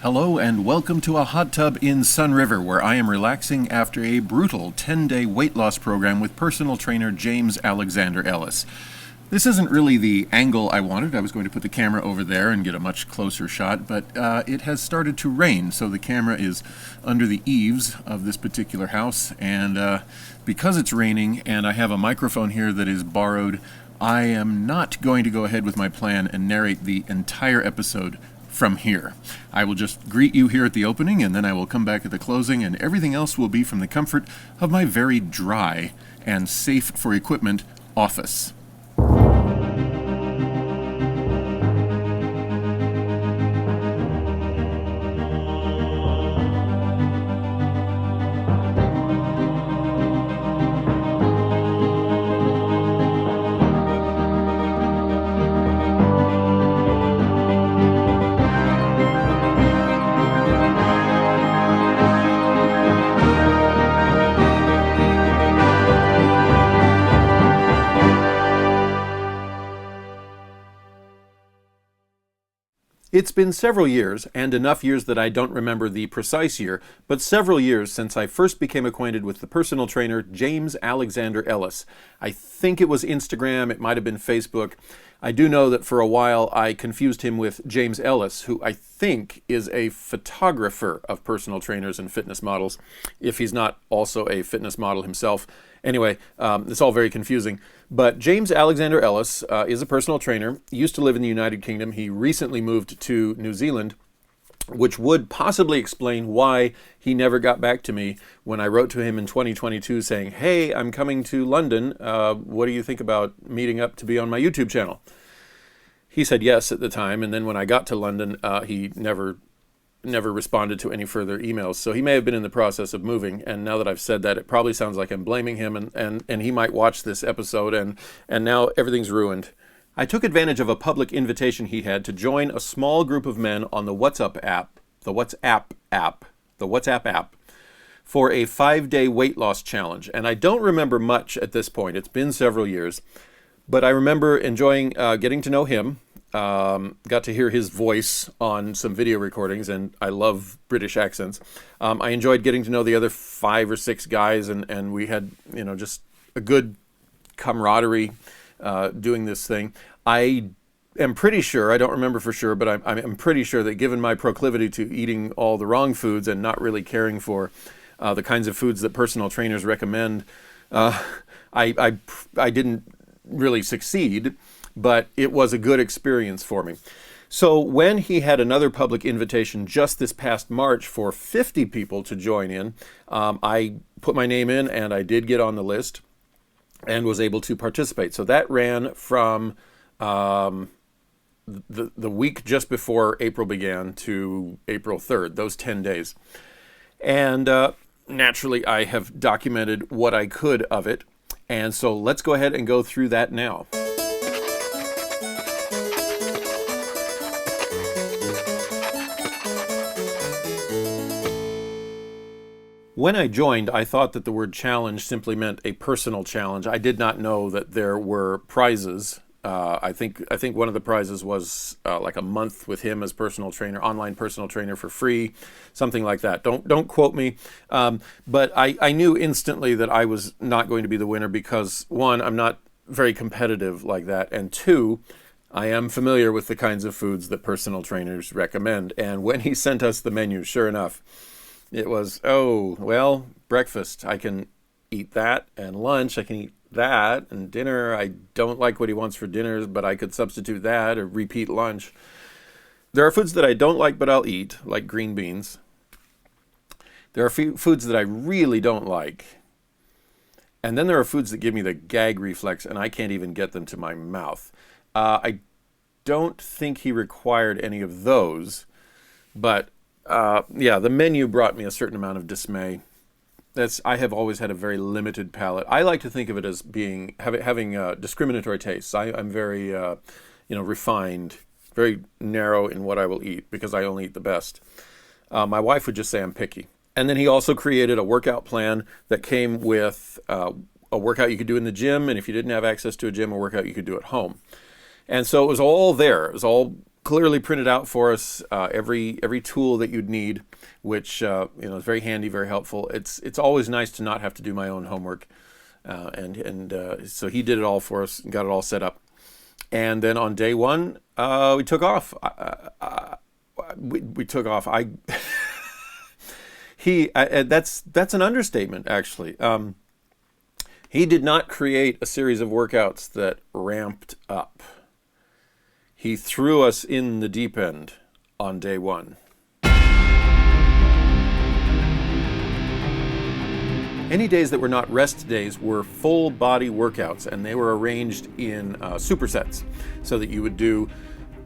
Hello and welcome to a hot tub in Sun River, where I am relaxing after a brutal 10-day weight loss program with personal trainer James Alexander-Ellis. This isn't really the angle I wanted. I was going to put the camera over there and get a much closer shot, but it has started to rain, so the camera is under the eaves of this particular house, and because it's raining and I have a microphone here that is borrowed, I am not going to go ahead with my plan and narrate the entire episode from here. I will just greet you here at the opening, and then I will come back at the closing, and everything else will be from the comfort of my very dry and safe for equipment office. It's been several years, and enough years that I don't remember the precise year, but several years since I first became acquainted with the personal trainer James Alexander-Ellis. I think it was Instagram, it might have been Facebook. I do know that for a while I confused him with James Ellis, who I think is a photographer of personal trainers and fitness models, if he's not also a fitness model himself. Anyway, it's all very confusing. But James Alexander-Ellis is a personal trainer, used to live in the United Kingdom. He recently moved to New Zealand, which would possibly explain why he never got back to me when I wrote to him in 2022 saying, "Hey, I'm coming to London. What do you think about meeting up to be on my YouTube channel?" He said yes at the time, and then when I got to London, he never responded to any further emails. So he may have been in the process of moving, and now that I've said that, it probably sounds like I'm blaming him, and he might watch this episode, and now everything's ruined. I took advantage of a public invitation he had to join a small group of men on the WhatsApp app, for a 5-day weight loss challenge. And I don't remember much at this point. It's been several years, but I remember enjoying getting to know him. Got to hear his voice on some video recordings, and I love British accents. I enjoyed getting to know the other 5 or 6 guys, and we had, just a good camaraderie doing this thing. I am pretty sure, I don't remember for sure, but I'm pretty sure that given my proclivity to eating all the wrong foods and not really caring for the kinds of foods that personal trainers recommend, I didn't really succeed. But it was a good experience for me. So when he had another public invitation just this past March for 50 people to join in, I put my name in, and I did get on the list and was able to participate. So that ran from the week just before April began to April 3rd, those 10 days. And naturally, I have documented what I could of it. And so let's go ahead and go through that now. When I joined, I thought that the word challenge simply meant a personal challenge. I did not know that there were prizes. I think one of the prizes was like a month with him as personal trainer, online personal trainer for free, something like that. Don't quote me. But I knew instantly that I was not going to be the winner because, 1, I'm not very competitive like that, and 2, I am familiar with the kinds of foods that personal trainers recommend. And when he sent us the menu, sure enough, it was, breakfast, I can eat that, and lunch, I can eat that, and dinner, I don't like what he wants for dinners, but I could substitute that or repeat lunch. There are foods that I don't like, but I'll eat, like green beans. There are foods that I really don't like. And then there are foods that give me the gag reflex, and I can't even get them to my mouth. I don't think he required any of those, but the menu brought me a certain amount of dismay. I have always had a very limited palate. I like to think of it as having discriminatory tastes. I'm very, refined, very narrow in what I will eat because I only eat the best. My wife would just say I'm picky. And then he also created a workout plan that came with a workout you could do in the gym, and if you didn't have access to a gym, a workout you could do at home. And so it was all there. It was all clearly printed out for us every tool that you'd need, which is very handy, very helpful. It's always nice to not have to do my own homework, so he did it all for us and got it all set up. And then on day one, we took off. We took off. That's an understatement, actually. He did not create a series of workouts that ramped up. He threw us in the deep end on day one. Any days that were not rest days were full body workouts, and they were arranged in supersets, so that you would do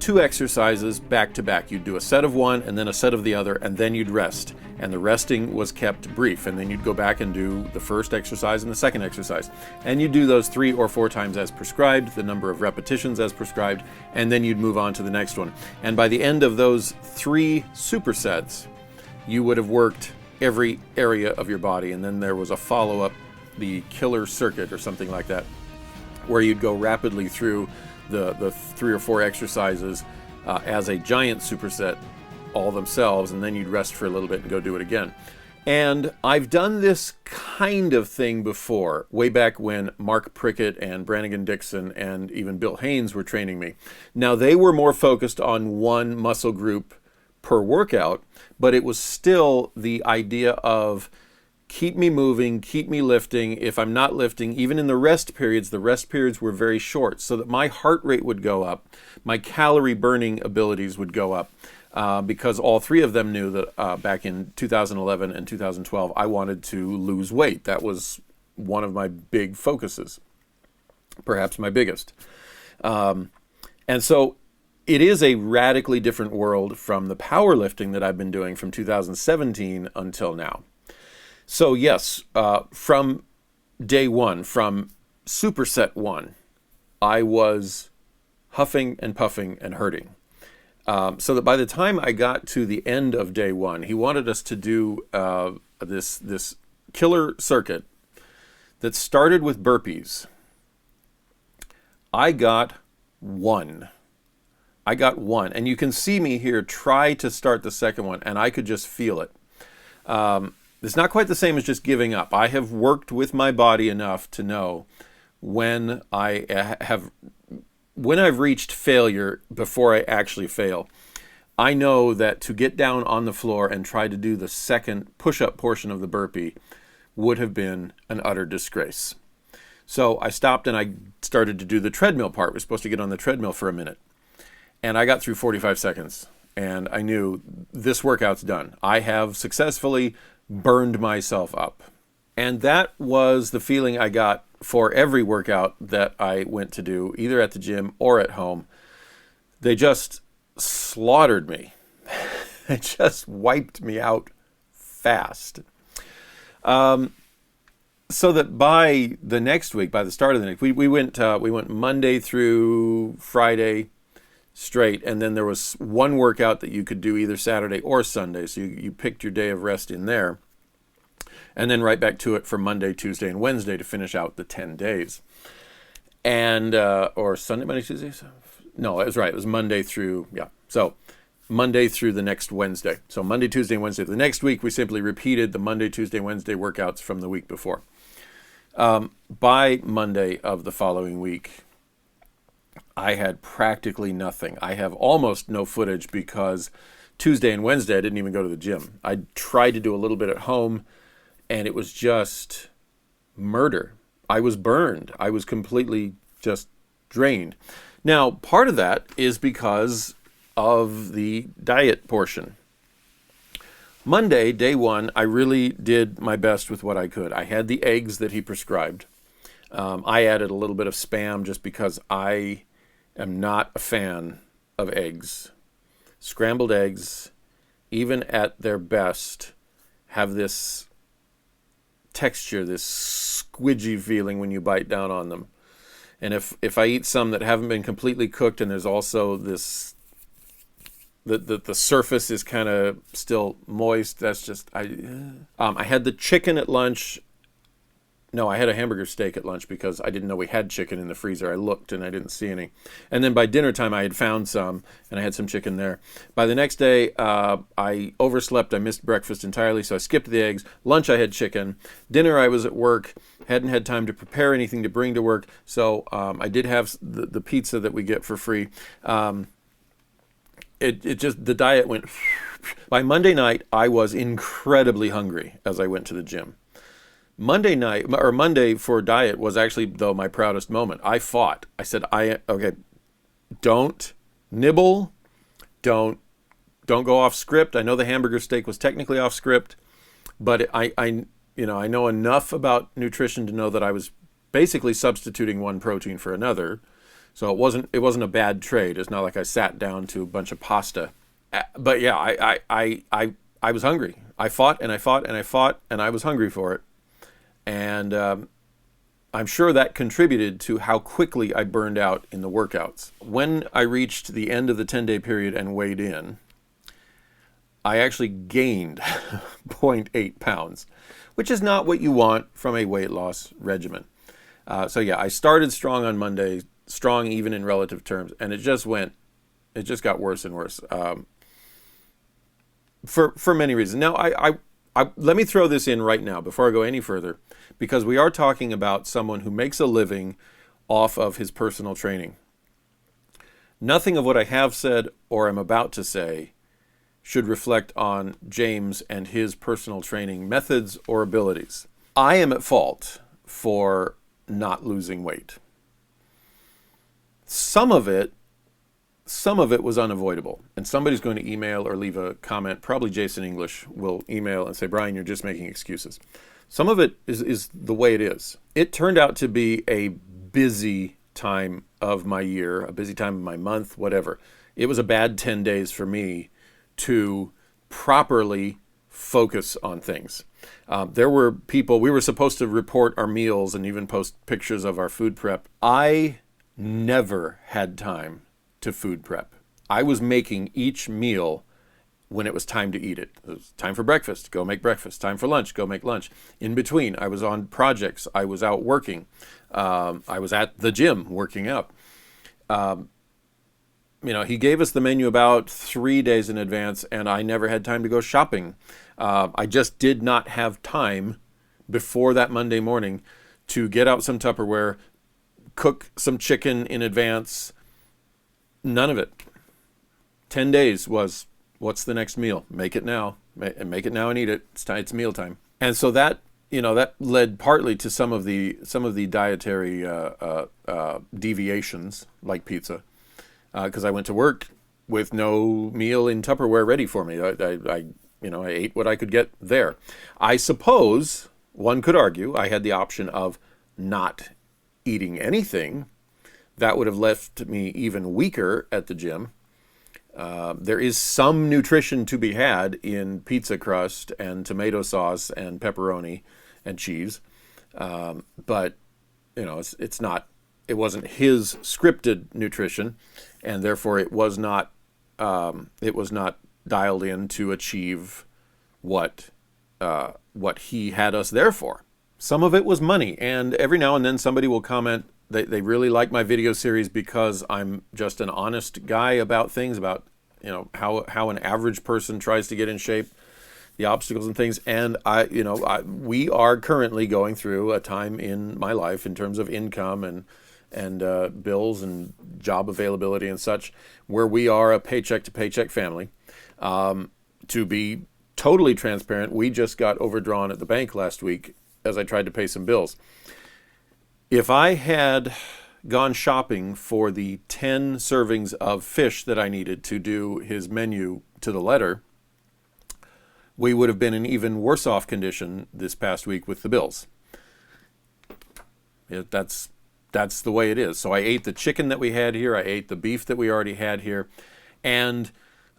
2 exercises back to back. You'd do a set of one and then a set of the other, and then you'd rest. And the resting was kept brief, and then you'd go back and do the first exercise and the second exercise. And you'd do those 3 or 4 times as prescribed, the number of repetitions as prescribed, and then you'd move on to the next one. And by the end of those 3 supersets, you would have worked every area of your body. And then there was a follow-up, the killer circuit or something like that, where you'd go rapidly through the 3 or 4 exercises as a giant superset all themselves, and then you'd rest for a little bit and go do it again. And I've done this kind of thing before, way back when Mark Prickett and Brannigan Dixon and even Bill Haynes were training me. Now, they were more focused on one muscle group per workout, but it was still the idea of keep me moving, keep me lifting. If I'm not lifting, even in the rest periods were very short, so that my heart rate would go up, my calorie burning abilities would go up, because all 3 of them knew that back in 2011 and 2012, I wanted to lose weight. That was one of my big focuses, perhaps my biggest. And so it is a radically different world from the powerlifting that I've been doing from 2017 until now. So yes, from day one, from superset 1, I was huffing and puffing and hurting. So that by the time I got to the end of day 1, he wanted us to do this killer circuit that started with burpees. I got 1. And you can see me here try to start the second one, and I could just feel it. It's not quite the same as just giving up. I have worked with my body enough to know when I've reached failure before I actually fail. I know that to get down on the floor and try to do the second push-up portion of the burpee would have been an utter disgrace. So I stopped and I started to do the treadmill part. We're supposed to get on the treadmill for a minute. And I got through 45 seconds, and I knew this workout's done. I have successfully burned myself up. And that was the feeling I got for every workout that I went to do, either at the gym or at home. They just slaughtered me. They just wiped me out fast. So that by the next week, by the start of the next week, we went Monday through Friday straight, and then there was one workout that you could do either Saturday or Sunday. So you picked your day of rest in there, and then right back to it for Monday, Tuesday, and Wednesday to finish out the 10 days. And or Sunday, Monday, Tuesday. No, it was right. It was Monday through So Monday through the next Wednesday. So Monday, Tuesday, and Wednesday. The next week, we simply repeated the Monday, Tuesday, Wednesday workouts from the week before. By Monday of the following week, I had practically nothing. I have almost no footage because Tuesday and Wednesday I didn't even go to the gym. I tried to do a little bit at home, and it was just murder. I was burned. I was completely just drained. Now, part of that is because of the diet portion. Monday, day 1, I really did my best with what I could. I had the eggs that he prescribed. I added a little bit of Spam just because I am not a fan of eggs. Scrambled eggs, even at their best, have this texture, this squidgy feeling when you bite down on them. And if I eat some that haven't been completely cooked, and there's also this, the surface is kind of still moist, that's just, I had the chicken at lunch. No, I had a hamburger steak at lunch because I didn't know we had chicken in the freezer. I looked and I didn't see any. And then by dinner time, I had found some and I had some chicken there. By the next day, I overslept. I missed breakfast entirely, so I skipped the eggs. Lunch, I had chicken. Dinner, I was at work. Hadn't had time to prepare anything to bring to work, so I did have the pizza that we get for free. It just, the diet went. By Monday night, I was incredibly hungry as I went to the gym. Monday night, or Monday for diet, was actually, though, my proudest moment. I fought. I said, okay, don't nibble, don't go off script. I know the hamburger steak was technically off script, but I know enough about nutrition to know that I was basically substituting one protein for another. So it wasn't a bad trade. It's not like I sat down to a bunch of pasta. But yeah, I was hungry. I fought and I fought and I fought and I was hungry for it. And I'm sure that contributed to how quickly I burned out in the workouts. When I reached the end of the 10-day period and weighed in, I actually gained 0.8 pounds, which is not what you want from a weight loss regimen. So yeah, I started strong on Monday, strong even in relative terms, and it just got worse and worse for many reasons. Now, I let me throw this in right now before I go any further, because we are talking about someone who makes a living off of his personal training. Nothing of what I have said or am about to say should reflect on James and his personal training methods or abilities. I am at fault for not losing weight. Some of it was unavoidable, and somebody's going to email or leave a comment. Probably Jason English will email and say, Brian, you're just making excuses. Some of it is the way it is. It turned out to be a busy time of my year, a busy time of my month, whatever. It was a bad 10 days for me to properly focus on things. There were people, we were supposed to report our meals and even post pictures of our food prep. I never had time to food prep. I was making each meal when it was time to eat it. It was time for breakfast, go make breakfast. Time for lunch, go make lunch. In between, I was on projects. I was out working. I was at the gym working out. He gave us the menu about 3 days in advance, and I never had time to go shopping. I just did not have time before that Monday morning to get out some Tupperware, cook some chicken in advance. None of it. 10 days was, what's the next meal? Make it now. Make it now and eat it. It's mealtime. And so that led partly to some of the dietary deviations, like pizza, because I went to work with no meal in Tupperware ready for me. I ate what I could get there. I suppose one could argue I had the option of not eating anything. That would have left me even weaker at the gym. There is some nutrition to be had in pizza crust and tomato sauce and pepperoni and cheese, but it's not. It wasn't his scripted nutrition, and therefore it was not. It was not dialed in to achieve what he had us there for. Some of it was money, and every now and then somebody will comment. They really like my video series because I'm just an honest guy about things, about how an average person tries to get in shape, the obstacles and things. And we are currently going through a time in my life in terms of income and bills and job availability and such, where we are a paycheck to paycheck family. To be totally transparent, we just got overdrawn at the bank last week as I tried to pay some bills. If I had gone shopping for the 10 servings of fish that I needed to do his menu to the letter, we would have been in even worse off condition this past week with the bills. That's the way it is. So I ate the chicken that we had here. I ate the beef that we already had here. And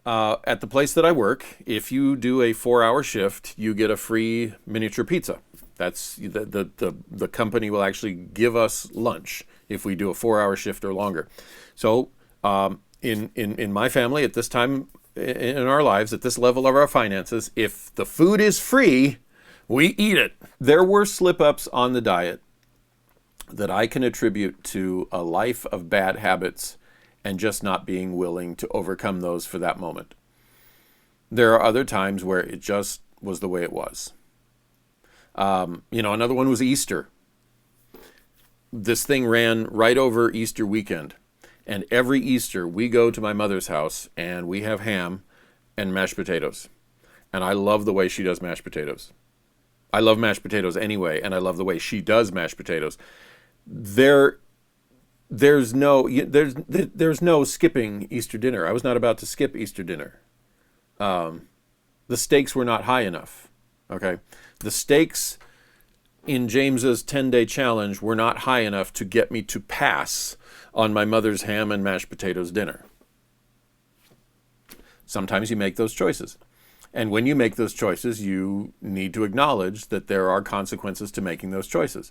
at the place that I work, if you do a 4-hour shift, you get a free miniature pizza. That's the company will actually give us lunch if we do a 4-hour shift or longer. So in my family at this time in our lives, at this level of our finances, if the food is free, we eat it. There were slip-ups on the diet that I can attribute to a life of bad habits and just not being willing to overcome those for that moment. There are other times where it just was the way it was. Another one was Easter. This thing ran right over Easter weekend. And every Easter we go to my mother's house and we have ham and mashed potatoes. And I love the way she does mashed potatoes. I love mashed potatoes anyway, and I love the way she does mashed potatoes. There's no skipping Easter dinner. I was not about to skip Easter dinner. The stakes were not high enough. Okay, the stakes in James's 10-day challenge were not high enough to get me to pass on my mother's ham and mashed potatoes dinner. Sometimes you make those choices. And when you make those choices, you need to acknowledge that there are consequences to making those choices.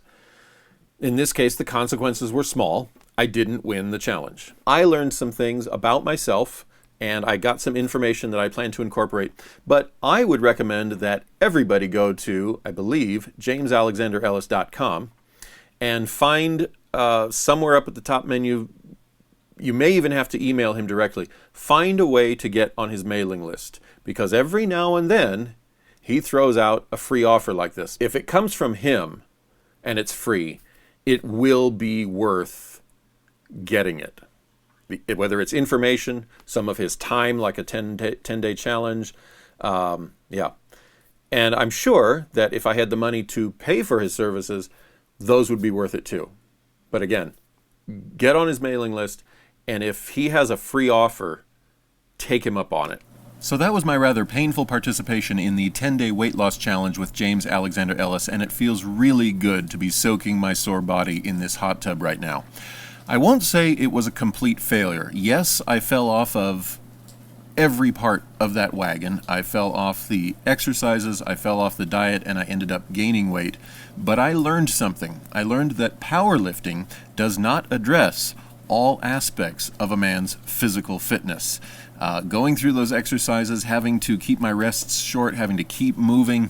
In this case, the consequences were small. I didn't win the challenge. I learned some things about myself, and I got some information that I plan to incorporate. But I would recommend that everybody go to, I believe, JamesAlexander-Ellis.com and find somewhere up at the top menu, you may even have to email him directly, find a way to get on his mailing list. Because every now and then, he throws out a free offer like this. If it comes from him and it's free, it will be worth getting it. Whether it's information, some of his time, like a 10-day challenge. Yeah. And I'm sure that if I had the money to pay for his services, those would be worth it too. But again, get on his mailing list, and if he has a free offer, take him up on it. So that was my rather painful participation in the 10-day weight loss challenge with James Alexander-Ellis, and it feels really good to be soaking my sore body in this hot tub right now. I won't say it was a complete failure. Yes, I fell off of every part of that wagon. I fell off the exercises, I fell off the diet, and I ended up gaining weight. But I learned something. I learned that powerlifting does not address all aspects of a man's physical fitness. Going through those exercises, having to keep my rests short, having to keep moving,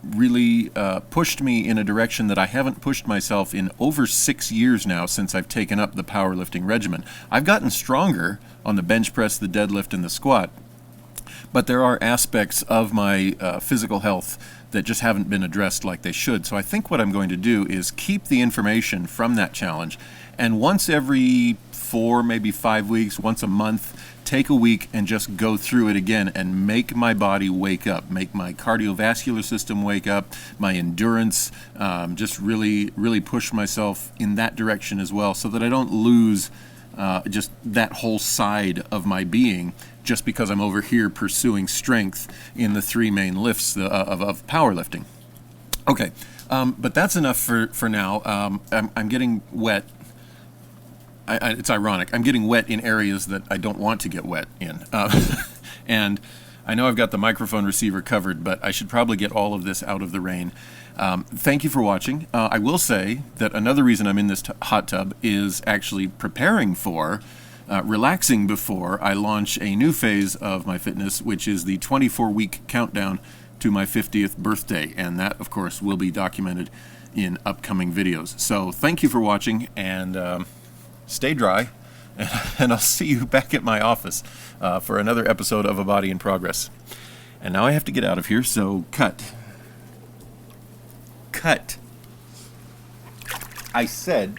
really pushed me in a direction that I haven't pushed myself in over 6 years now since I've taken up the powerlifting regimen. I've gotten stronger on the bench press, the deadlift, and the squat, but there are aspects of my physical health that just haven't been addressed like they should. So I think what I'm going to do is keep the information from that challenge, and once every 4, maybe 5 weeks, once a month, take a week and just go through it again and make my body wake up, make my cardiovascular system wake up, my endurance, just really push myself in that direction as well, so that I don't lose just that whole side of my being just because I'm over here pursuing strength in the 3 main lifts of powerlifting. Okay, but that's enough for now. I'm getting wet. It's ironic. I'm getting wet in areas that I don't want to get wet in. And I know I've got the microphone receiver covered, but I should probably get all of this out of the rain. Thank you for watching. I will say that another reason I'm in this hot tub is actually preparing for, relaxing before I launch a new phase of my fitness, which is the 24-week countdown to my 50th birthday. And that, of course, will be documented in upcoming videos. So thank you for watching, and stay dry, and I'll see you back at my office for another episode of A Body in Progress. And now I have to get out of here, so cut. Cut. I said